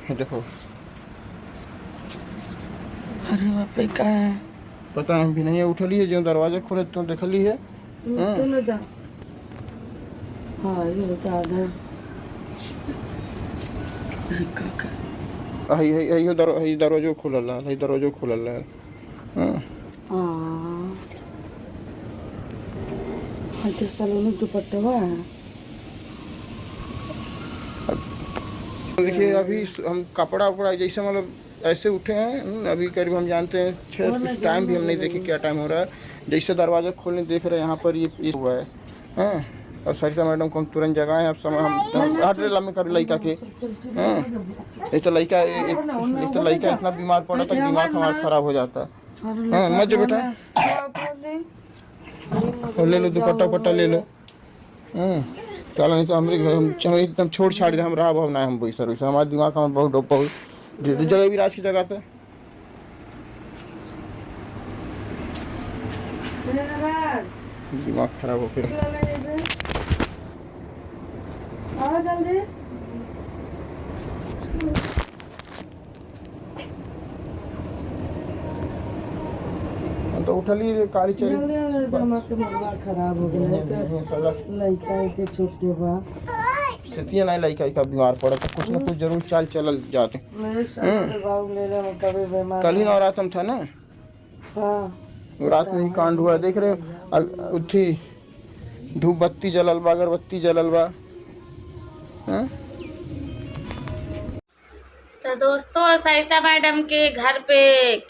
देखो अरे बाप रे, का है? पता हम भी नहीं है। उठली है जो दरवाजा खोले तो देखली है। तो न जा। हाँ ये दादा हई दरवाजो खुलल है, हई दरवाजो खुलल है। हाँ तो सलोनी दुपट्टा है। देखिए अभी हम कपड़ा उपड़ा जैसे मतलब ऐसे उठे हैं। अभी करीब हम जानते हैं 6 कुछ टाइम भी हम नहीं देखे क्या टाइम हो रहा है। जैसे दरवाज़ा खोलने देख रहे हैं यहाँ पर ये हुआ है। हैं और सरिता मैडम को हम तुरंत जगाएं। अब समय हम हट रहे लम्बे कर लड़का के। हैं एक तो लड़का इतना बीमार पड़ा था, दिमाग हमारा खराब हो जाता। हाँ मत जो बेटा, ले लो दुपट्टा उपट्टा ले लो। चलो नहीं तो हम एकदम छोड़ छाड़ दे। हम रहा भावना है हम वैसा वैसा हमारा दिमाग हमारा बहुत डोपा हुई जगह भी राज की जगह पे दिमाग खराब हो फिर। तो उठली काली चली खराब हो गया। लड़का इतने छोटे बा सेतिया नहीं लड़का का बीमार पड़ा तो कुछ ना कुछ जरूर चाल चल जाते। कल ही नवरात्र था ना। रात में ही कांड हुआ देख रहे उठी धूप बत्ती जलल बा, अगरबत्ती जलल बा। तो दोस्तों सरिता मैडम के घर पे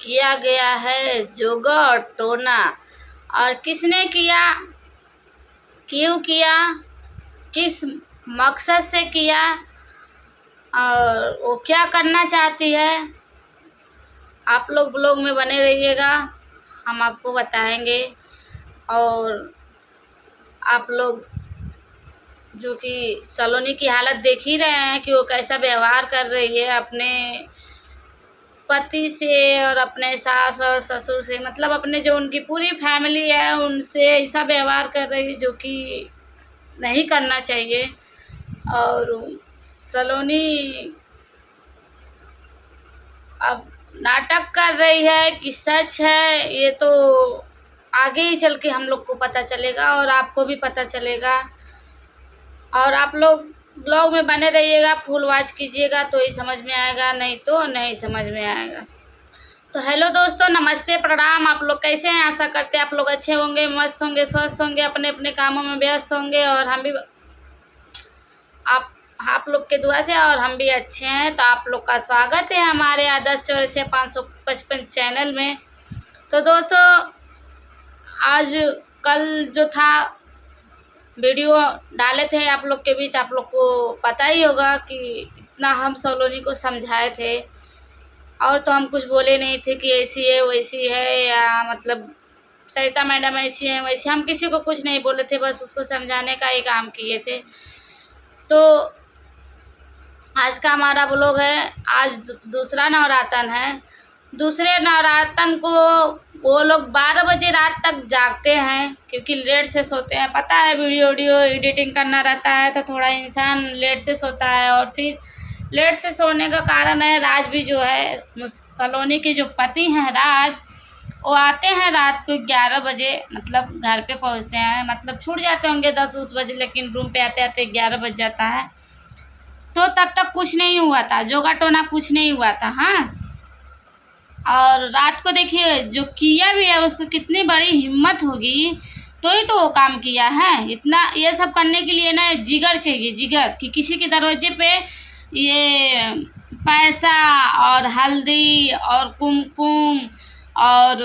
किया गया है जोगा और टोना। और किसने किया, क्यों किया, किस मकसद से किया और वो क्या करना चाहती है, आप लोग ब्लॉग में बने रहिएगा, हम आपको बताएंगे। और आप लोग जो कि सलोनी की हालत देख ही रहे हैं कि वो कैसा व्यवहार कर रही है अपने पति से और अपने सास और ससुर से, मतलब अपने जो उनकी पूरी फैमिली है उनसे ऐसा व्यवहार कर रही है जो कि नहीं करना चाहिए। और सलोनी अब नाटक कर रही है कि सच है, ये तो आगे ही चल के हम लोग को पता चलेगा और आपको भी पता चलेगा। और आप लोग ब्लॉग में बने रहिएगा, फुल वॉच कीजिएगा तो ही समझ में आएगा, नहीं तो नहीं समझ में आएगा। तो हेलो दोस्तों, नमस्ते, प्रणाम। आप लोग कैसे हैं? आशा करते हैं आप लोग अच्छे होंगे, मस्त होंगे, स्वस्थ होंगे, अपने अपने कामों में व्यस्त होंगे। और हम भी आप लोग के दुआ से और हम भी अच्छे हैं। तो आप लोग का स्वागत है हमारे आदर्श चौरसिया 555 चैनल में। तो दोस्तों आज कल जो था वीडियो डाले थे आप लोग के बीच, आप लोग को पता ही होगा कि इतना हम सलोनी को समझाए थे और तो हम कुछ बोले नहीं थे कि ऐसी है वैसी है, या मतलब सरिता मैडम ऐसी है वैसी, हम किसी को कुछ नहीं बोले थे, बस उसको समझाने का ही काम किए थे। तो आज का हमारा ब्लॉग है, आज दूसरा नवरातन है। दूसरे नवरातन को वो लोग 12 बजे रात तक जागते हैं क्योंकि लेट से सोते हैं। पता है वीडियो एडिटिंग करना रहता है तो थोड़ा इंसान लेट से सोता है। और फिर लेट से सोने का कारण है राज भी जो है, सलोनी के जो पति हैं राज, वो आते हैं रात को 11 बजे, मतलब घर पे पहुंचते हैं, मतलब छूट जाते होंगे 10-10 बजे, लेकिन रूम पे आते आते 11 बज जाता है। तो तब तक कुछ नहीं हुआ था, जोगा टोना कुछ नहीं हुआ था। हाँ, और रात को देखिए जो किया भी है उसको कितनी बड़ी हिम्मत होगी तो ही तो वो काम किया है। इतना ये सब करने के लिए ना जिगर चाहिए, जिगर, कि किसी के दरवाजे पे ये पैसा और हल्दी और कुमकुम और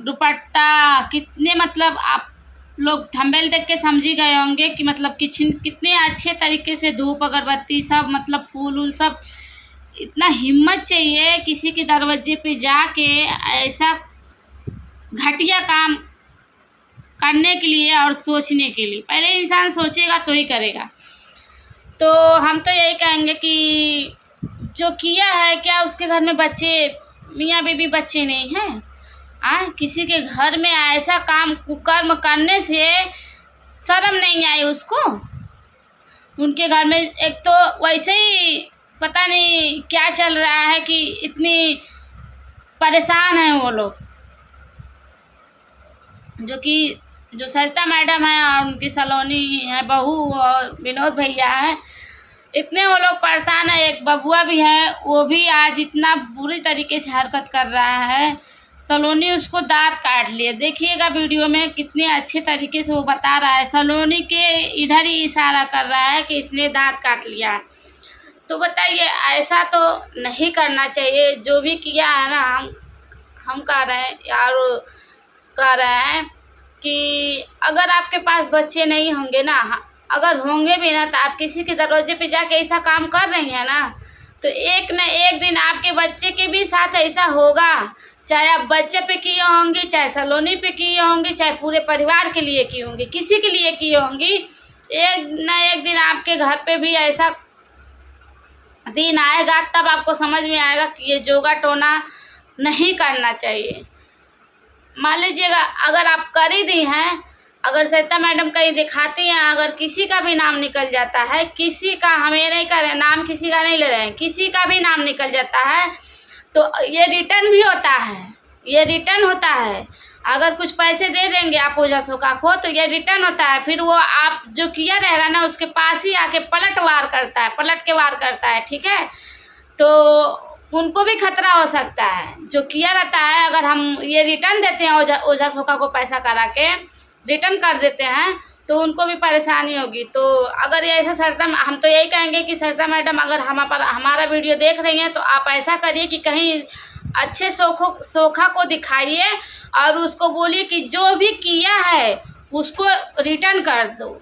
दुपट्टा, कितने मतलब आप लोग थंबनेल देख के समझ ही गए होंगे कि मतलब कितने अच्छे तरीके से धूप अगरबत्ती सब, मतलब फूल उल सब, इतना हिम्मत चाहिए किसी के दरवाजे पे जाके ऐसा घटिया काम करने के लिए और सोचने के लिए। पहले इंसान सोचेगा तो ही करेगा। तो हम तो यही कहेंगे कि जो किया है, क्या उसके घर में बच्चे, मियाँ बीबी बच्चे नहीं हैं? किसी के घर में ऐसा काम कुकर्म करने से शर्म नहीं आई उसको? उनके घर में एक तो वैसे ही पता नहीं क्या चल रहा है कि इतनी परेशान हैं वो लोग, जो सरिता मैडम है और उनकी सलोनी है बहू और विनोद भैया है, इतने वो लोग परेशान है। एक बबुआ भी है, वो भी आज इतना बुरी तरीके से हरकत कर रहा है। सलोनी उसको दांत काट लिए, देखिएगा वीडियो में कितने अच्छे तरीके से वो बता रहा है। सलोनी के इधर ही इशारा कर रहा है कि इसने दांत काट लिया। तो बताइए, ऐसा तो नहीं करना चाहिए। जो भी किया है ना, हम कह रहे हैं यार, कह रहे हैं कि अगर आपके पास बच्चे नहीं होंगे ना, अगर होंगे भी ना, तो आप किसी के दरवाजे पे जाके ऐसा काम कर रही हैं ना, तो एक न एक दिन आपके बच्चे के भी साथ ऐसा होगा। चाहे आप बच्चे पे किए होंगी, चाहे सलोनी पे किए होंगी, चाहे पूरे परिवार के लिए की होंगी, किसी के लिए की होंगी, एक न एक दिन आपके घर पे भी ऐसा दिन आएगा। तब आपको समझ में आएगा कि ये जोगा टोना नहीं करना चाहिए। मान लीजिएगा अगर आप कर ही दी हैं, अगर सरिता मैडम कहीं दिखाती हैं, अगर किसी का भी नाम निकल जाता है, किसी का, हमें नहीं कर रहे नाम, किसी का नहीं ले रहे हैं, किसी का भी नाम निकल जाता है, तो ये रिटर्न भी होता है, ये रिटर्न होता है। अगर कुछ पैसे दे देंगे आप ओझा सोखा को, तो ये रिटर्न होता है। फिर वो आप जो किया रहेगा ना, उसके पास ही आके पलट के वार करता है, ठीक है। तो उनको भी खतरा हो सकता है। जो किया रहता है, अगर हम ये रिटर्न देते हैं, ओझा सोखा को पैसा करा के रिटर्न कर देते हैं, तो उनको भी परेशानी होगी। तो अगर ये ऐसा सरिता, हम तो यही कहेंगे कि सरिता मैडम अगर हमारा वीडियो देख रही हैं, तो आप ऐसा करिए कि कहीं अच्छे सोखा को दिखाइए और उसको बोलिए कि जो भी किया है उसको रिटर्न कर दो।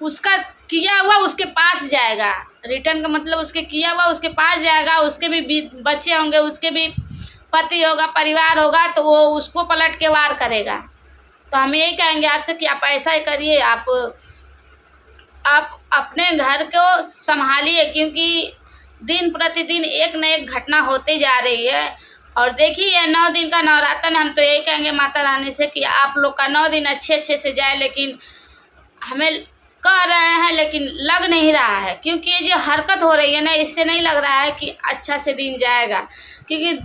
उसका किया हुआ उसके पास जाएगा। रिटर्न का मतलब उसके किया हुआ उसके पास जाएगा। उसके भी बच्चे होंगे, उसके भी पति होगा, परिवार होगा, तो वो उसको पलट के वार करेगा। तो हम यही कहेंगे आपसे कि आप ऐसा ही करिए, आप अपने घर को संभालिए, क्योंकि दिन प्रतिदिन एक न एक घटना होती जा रही है। और देखिए 9 दिन का नवरात्र, हम तो यही कहेंगे माता रानी से कि आप लोग का 9 दिन अच्छे से जाए। लेकिन हमें कह रहे हैं, लेकिन लग नहीं रहा है, क्योंकि ये जो हरकत हो रही है ना, इससे नहीं लग रहा है कि अच्छा से दिन जाएगा। क्योंकि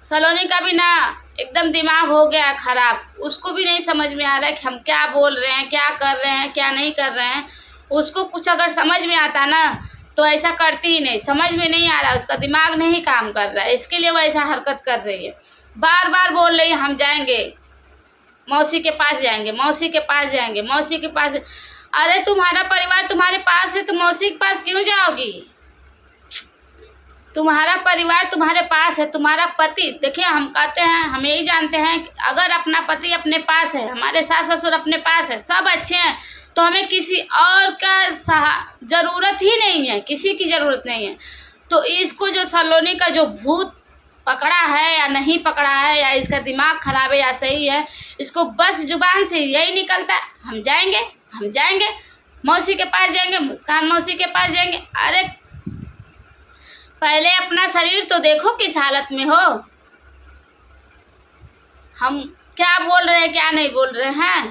सलोनी का भी ना एकदम दिमाग हो गया ख़राब, उसको भी नहीं समझ में आ रहा है कि हम क्या बोल रहे हैं, क्या कर रहे हैं, क्या नहीं कर रहे हैं। उसको कुछ अगर समझ में आता ना, तो ऐसा करती ही नहीं। समझ में नहीं आ रहा, उसका दिमाग नहीं काम कर रहा है, इसके लिए वो ऐसा हरकत कर रही है। बार बार बोल रही है हम जाएंगे, मौसी के पास जाएंगे, मौसी के पास जाएंगे, मौसी के पास। अरे तुम्हारा परिवार तुम्हारे पास है, तो मौसी के पास क्यों जाओगी? तुम्हारा परिवार तुम्हारे पास है, तुम्हारा पति, देखिए हम कहते हैं, हम यही जानते हैं कि अगर अपना पति अपने पास है, हमारे सास ससुर अपने पास है, सब अच्छे हैं, तो हमें किसी और का ज़रूरत ही नहीं है, किसी की ज़रूरत नहीं है। तो इसको जो सलोनी का जो भूत पकड़ा है या नहीं पकड़ा है, या इसका दिमाग ख़राब है या सही है, इसको बस जुबान से यही निकलता है हम जाएंगे, हम जाएंगे, मौसी के पास जाएंगे, मुस्कान मौसी के पास जाएंगे। अरे पहले अपना शरीर तो देखो किस हालत में हो। हम क्या बोल रहे हैं, क्या नहीं बोल रहे हैं।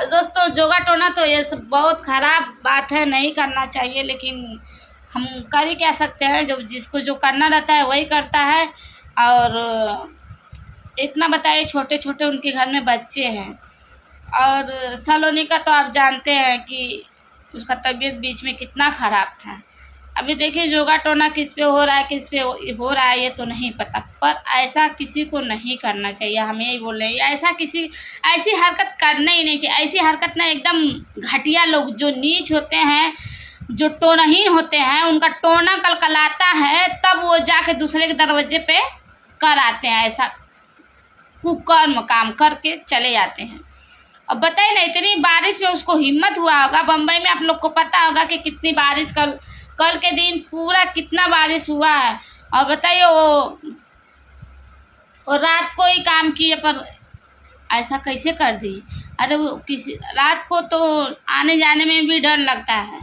दोस्तों, जोगा टोना तो ये सब बहुत ख़राब बात है, नहीं करना चाहिए। लेकिन हम कर ही क्या सकते हैं, जो जिसको जो करना रहता है वही करता है। और इतना बताइए, छोटे छोटे उनके घर में बच्चे हैं। और सलोनी का तो आप जानते हैं कि उसका तबीयत बीच में कितना ख़राब था। अभी देखिए जोगा टोना किस पे हो रहा है, किस पे हो रहा है ये तो नहीं पता, पर ऐसा किसी को नहीं करना चाहिए। हम यही बोल रहे हैं, ऐसी हरकत करना ही नहीं चाहिए। ऐसी हरकत ना एकदम घटिया लोग जो नीच होते हैं, जो टोनहीन होते हैं, उनका टोना कलकलाता है, तब वो जाके दूसरे के दरवाजे पे कर आते हैं, ऐसा कुकर्म काम करके चले जाते हैं। अब बताइए ना, इतनी बारिश में उसको हिम्मत हुआ होगा। बम्बई में आप लोग को पता होगा कि कितनी बारिश, कल के दिन पूरा कितना बारिश हुआ है। और बताइए वो रात को ही काम किए, पर ऐसा कैसे कर दी? अरे वो किसी रात को तो आने जाने में भी डर लगता है,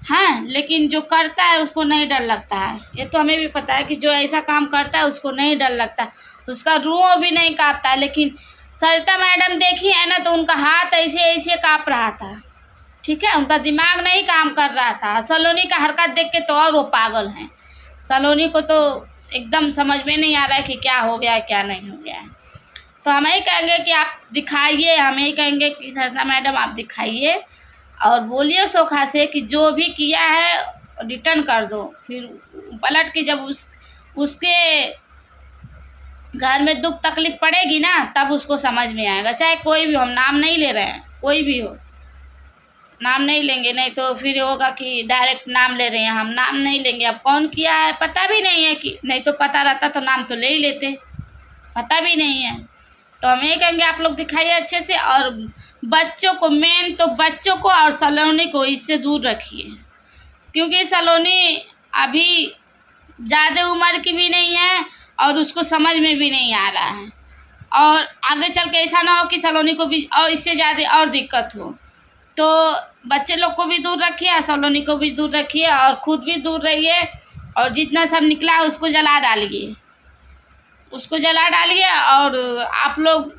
हाँ, लेकिन जो करता है उसको नहीं डर लगता है। ये तो हमें भी पता है कि जो ऐसा काम करता है उसको नहीं डर लगता, उसका रूह भी नहीं कांपता। लेकिन सरिता मैडम देखी है ना, तो उनका हाथ ऐसे ऐसे काँप रहा था, ठीक है, उनका दिमाग नहीं काम कर रहा था। सलोनी का हरकत देख के तो और वो पागल हैं। सलोनी को तो एकदम समझ में नहीं आ रहा है कि क्या हो गया है क्या नहीं हो गया है। तो हम यही कहेंगे कि आप दिखाइए, हम यही कहेंगे कि सरिता मैडम आप दिखाइए और बोलिए सोखा से कि जो भी किया है रिटर्न कर दो। फिर पलट के जब उसके घर में दुख तकलीफ पड़ेगी ना तब उसको समझ में आएगा। चाहे कोई भी हो, हम नाम नहीं ले रहे हैं, कोई भी हो नाम नहीं लेंगे, नहीं तो फिर होगा कि डायरेक्ट नाम ले रहे हैं। हम नाम नहीं लेंगे। अब कौन किया है पता भी नहीं है, कि नहीं तो पता रहता तो नाम तो ले ही लेते, पता भी नहीं है। तो हम ये कहेंगे आप लोग दिखाइए अच्छे से, और बच्चों को, मेन तो बच्चों को और सलोनी को इससे दूर रखिए, क्योंकि सलोनी अभी ज़्यादा उम्र की भी नहीं है और उसको समझ में भी नहीं आ रहा है। और आगे चल के ऐसा ना हो कि सलोनी को भी और इससे ज़्यादा और दिक्कत हो। तो बच्चे लोग को भी दूर रखिए और सलोनी को भी दूर रखिए और खुद भी दूर रहिए। और जितना सब निकला है उसको जला डालिए, उसको जला डालिए। और आप लोग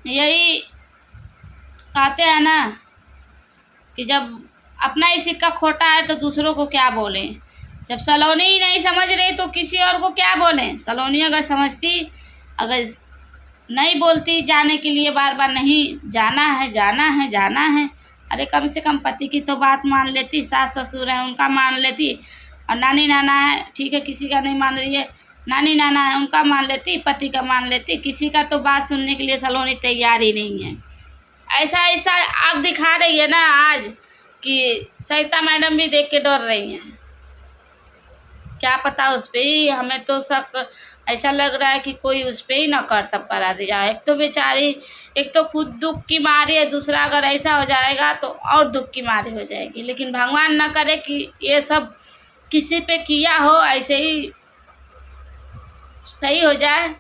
यही कहते हैं ना कि जब अपना ही सिक्का खोटा है तो दूसरों को क्या बोलें। जब सलोनी ही नहीं समझ रही तो किसी और को क्या बोलें। सलोनी अगर समझती, अगर नहीं बोलती जाने के लिए बार बार, नहीं जाना है जाना है जाना है, अरे कम से कम पति की तो बात मान लेती। सास ससुर हैं उनका मान लेती, और नानी नाना है, ठीक है किसी का नहीं मान रही है, नानी नाना है उनका मान लेती, पति का मान लेती। किसी का तो बात सुनने के लिए सलोनी तैयार ही नहीं है। ऐसा ऐसा आग दिखा रही है ना आज कि सरिता मैडम भी देख के डर रही हैं। क्या पता उस पर ही, हमें तो शक ऐसा लग रहा है कि कोई उस पर ही न करतब करा दिया। एक तो बेचारी, एक तो खुद दुख की मारी है, दूसरा अगर ऐसा हो जाएगा तो और दुख की मारी हो जाएगी। लेकिन भगवान न करे कि ये सब किसी पे किया हो, ऐसे ही सही हो जाए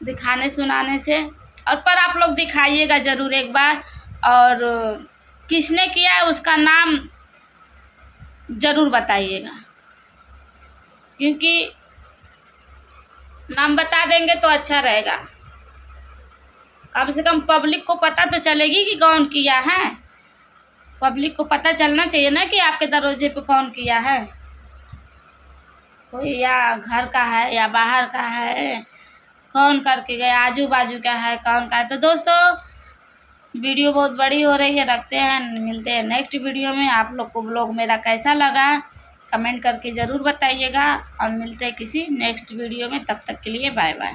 दिखाने सुनाने से। और पर आप लोग दिखाइएगा ज़रूर एक बार, और किसने किया है उसका नाम ज़रूर बताइएगा, क्योंकि नाम बता देंगे तो अच्छा रहेगा। कम से कम पब्लिक को पता तो चलेगी कि कौन किया है। पब्लिक को पता चलना चाहिए ना कि आपके दरवाजे पे कौन किया है, कोई या घर का है या बाहर का है, कौन करके गया, आजू बाजू का है, कौन का है। तो दोस्तों वीडियो बहुत बड़ी हो रही है, रखते हैं, मिलते हैं नेक्स्ट वीडियो में। आप लोग को ब्लॉग मेरा कैसा लगा कमेंट करके ज़रूर बताइएगा, और मिलते हैं किसी नेक्स्ट वीडियो में। तब तक के लिए बाय बाय।